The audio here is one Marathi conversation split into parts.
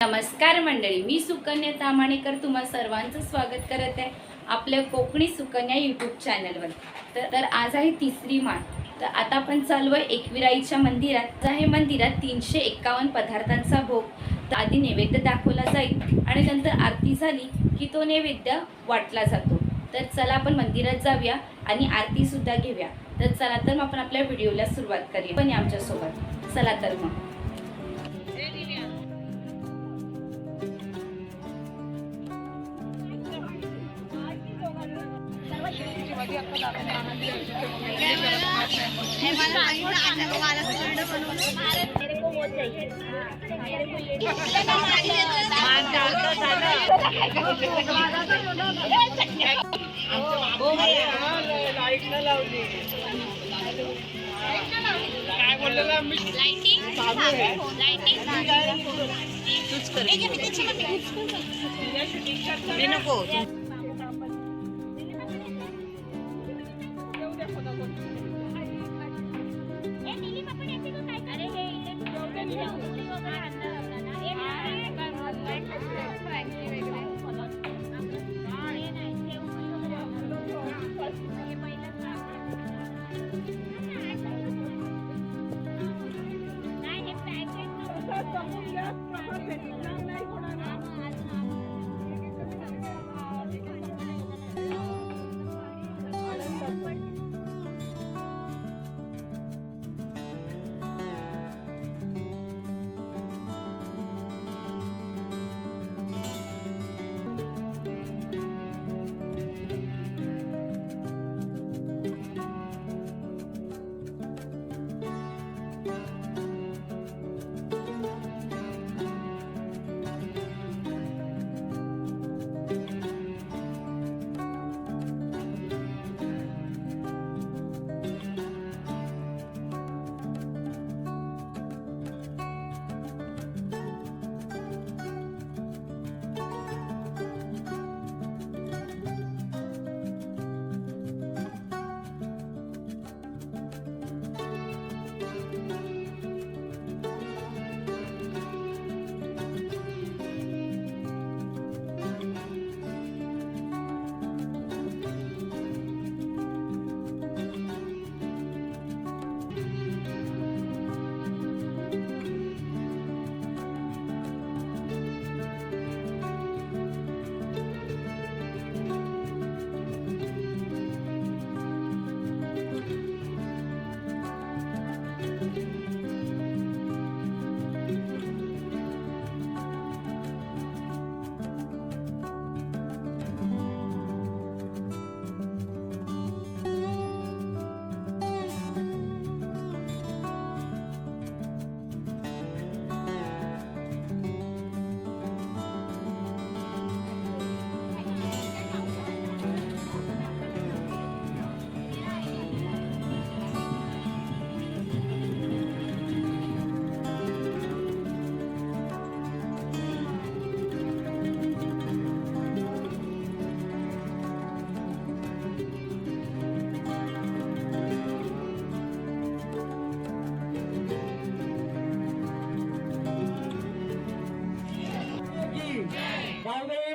नमस्कार मंडळी, मी सुकन्या तामाणेकर तुम्हा सर्वांचं स्वागत करत आहे आपल्या कोकणी सुकन्या यूट्यूब चॅनलवर। तर आज आहे तिसरी माळ। तर आता आपण चालू आहे एकविराईच्या मंदिरात। आहे मंदिरात 351 पदार्थांचा भोग। तर आधी नैवेद्य दाखवला जाईल आणि नंतर आरती झाली की तो नैवेद्य वाटला जातो। तर चला आपण मंदिरात जाऊया आणि आरती सुद्धा घेऊया। तर चला तर मग आपण आपल्या व्हिडिओला सुरुवात करूया पण आमच्या सोबत। चला तर मग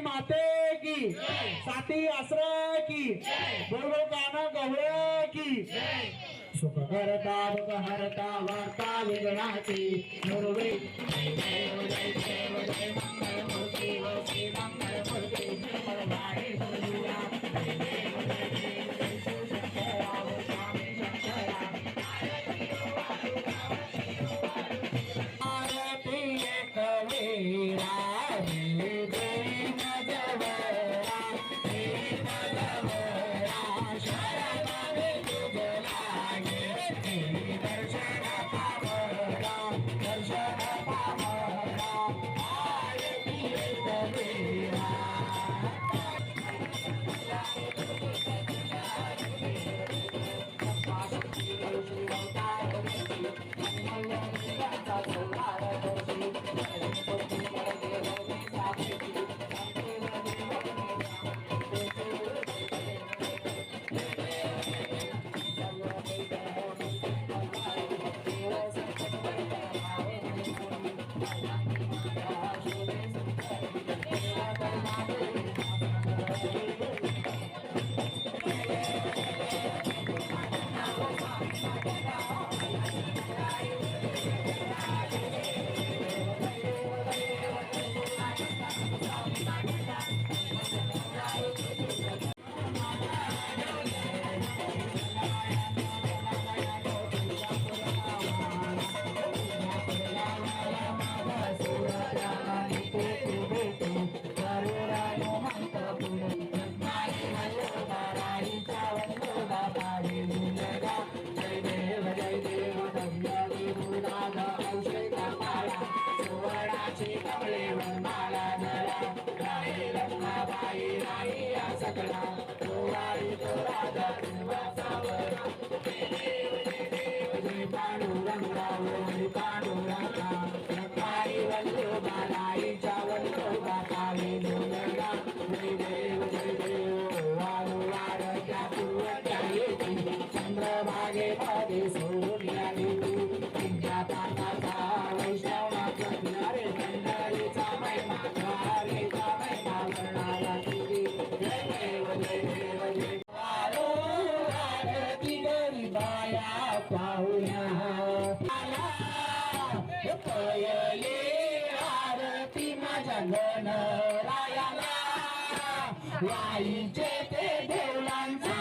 माते की साथी आश्रय की बोलो गाना गवळे की सुख करता दुख हरता वार्ता विघ्नाची नरवे मंगलमूर्ती व श्री मंगलमूर्ती निर्मलवाणी बोलूया दर्शन पावला भेटू तू भेटू करुणानो म्हणत पुढे रखमाई वल्लभाराईचा वल्लभा पावे मुलगा जय देव दंडाली मुलादा औषधा पाळा सुवर्णाची कमळेवर माळा धरा राही रखमाबाई राही या सकळा तोवारी तो राजा वासावरा जय पांडुरंगाव जय पांडुरंगा रखमाई वल्लभाराईचा वल्लभा पावे मुलगा जय देव वारुवार त्या पूर्वच्या येती चंद्रभागे मध्ये सोडून आली तू तुझ्या पाटाचा वैष्णवाचा किनारे मंडळीचा महिमा द्वारेचा महिमा वर्णाला तुझी जय देव जय वालो आरती गरीबाया पाहुण्या पयले आरती माझ्या गणरायाला वाईचे ते देवलांचा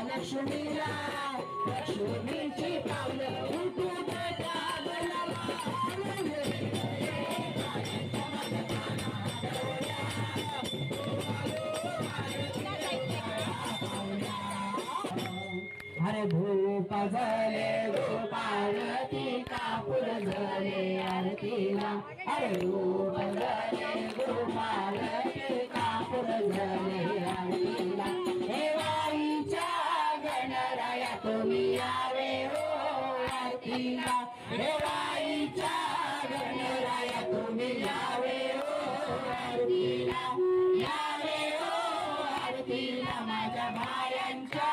लक्ष्मीला लक्ष्मीची पावलं उठू अरे भूप झाले गोपाळती कापूर झाले आरतीला अरे भूप झाले गोपाळती कापूर झाले आरतीला हे वाईच्या गणराया तुम्ही यावे हो आरतीला हे वाईच्या गणराया तुम्ही यावे हो आरतीला यावे हो आरतीला माझ्या भायांच्या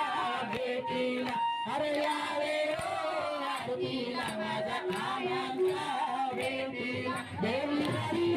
भेटीला अरे यावे हो आरतीला माझ्या भायांच्या भेटीला देवी हरी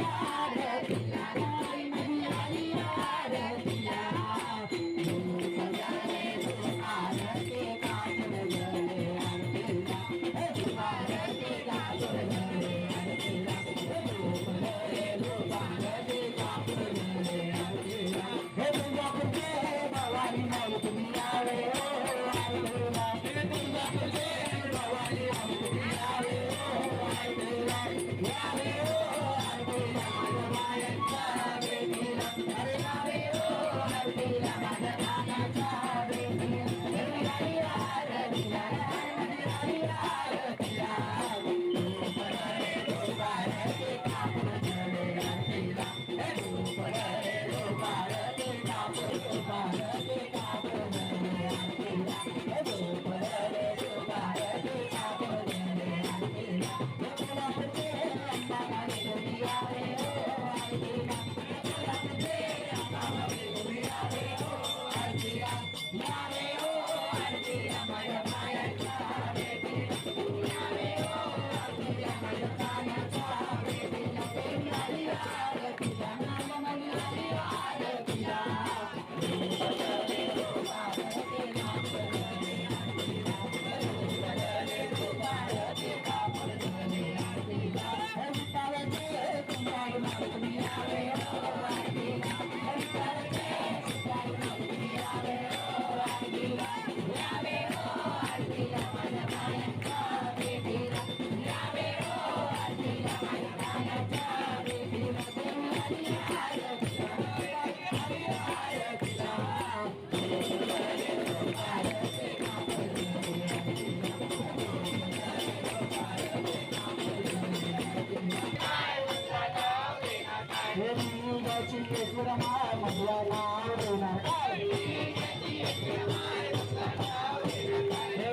हे निवदाची एकविरा माळ मधला नाव देणार काय हे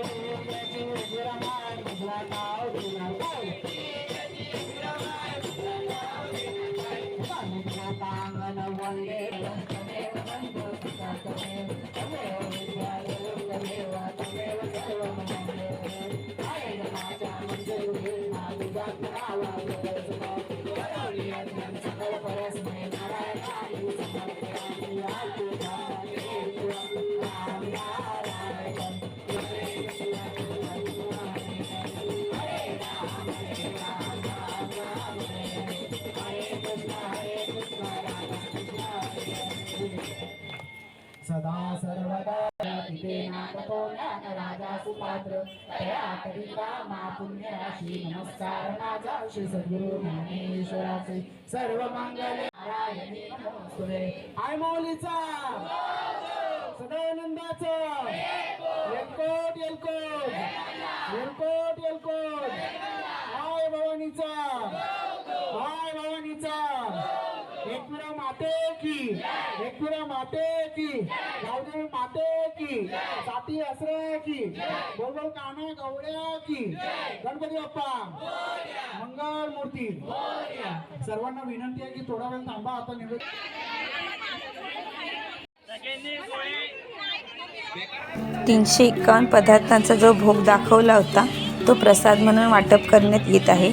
निवदाची एकविरा माळ मधला नाव देणार काय पांगण वंदे तमेव वंदे तमेव तमेव विद्यालयो तमेव तमेव सर्वमंगले आय नमाचा मंजुरे नाविदा नावा देसो करोलियन सकल परस्मै नारायणाय समर्पयामि आतु धामे नारायण सदा सर्वदा पिते नामतो ज्ञान राजा सुपात्र तया करिता मा पुण्यराशी नमस्कार माझा श्री सद्गुरु ज्ञानेश्वराचे सर्व मंगले नारायणी नमोस्तुते आय मौलीचा सदानंदाचा एलकोट एलकोट एलकोट एलकोट आय भवानीचा एकविरा माते की एकविरा माते की गावदेवी माते की साती असरे की बोलबोल काना गवड्या की गणपती बाप्पा मंगल मूर्ती सर्वांना विनंती आहे की थोडा वेळ थांबा आता निवेदन 351 पदार्थांचा जो भोग दाखवला होता तो प्रसाद म्हणून वाटप करण्यात येत आहे.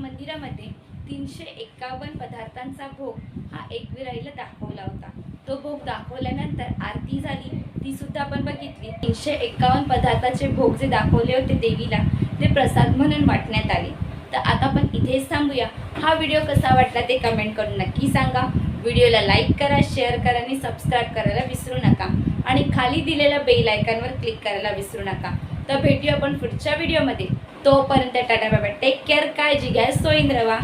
मंदिरामध्ये 351 पदार्थांचा भोग हा एकविराईला दाखवला होता. तो भोग दाखवल्यानंतर आरती झाली, ती सुद्धा आपण बघितली. 351 पदार्थाचे भोग जे दाखवले होते देवीला ते प्रसाद म्हणून वाटण्यात आले. तर आता आपण इथेच थांबूया. हा व्हिडिओ कसा वाटला ते कमेंट करून नक्की सांगा. व्हिडिओला लाईक करा, शेअर करा आणि सबस्क्राईब करायला विसरू नका आणि खाली दिलेल्या बेल आयकॉनवर क्लिक करायला विसरू नका. तर भेटूया आपण पुढच्या व्हिडिओमध्ये. तोपर्यंत tata bye bye. Take care. काळजी घ्या. सोईन रवा.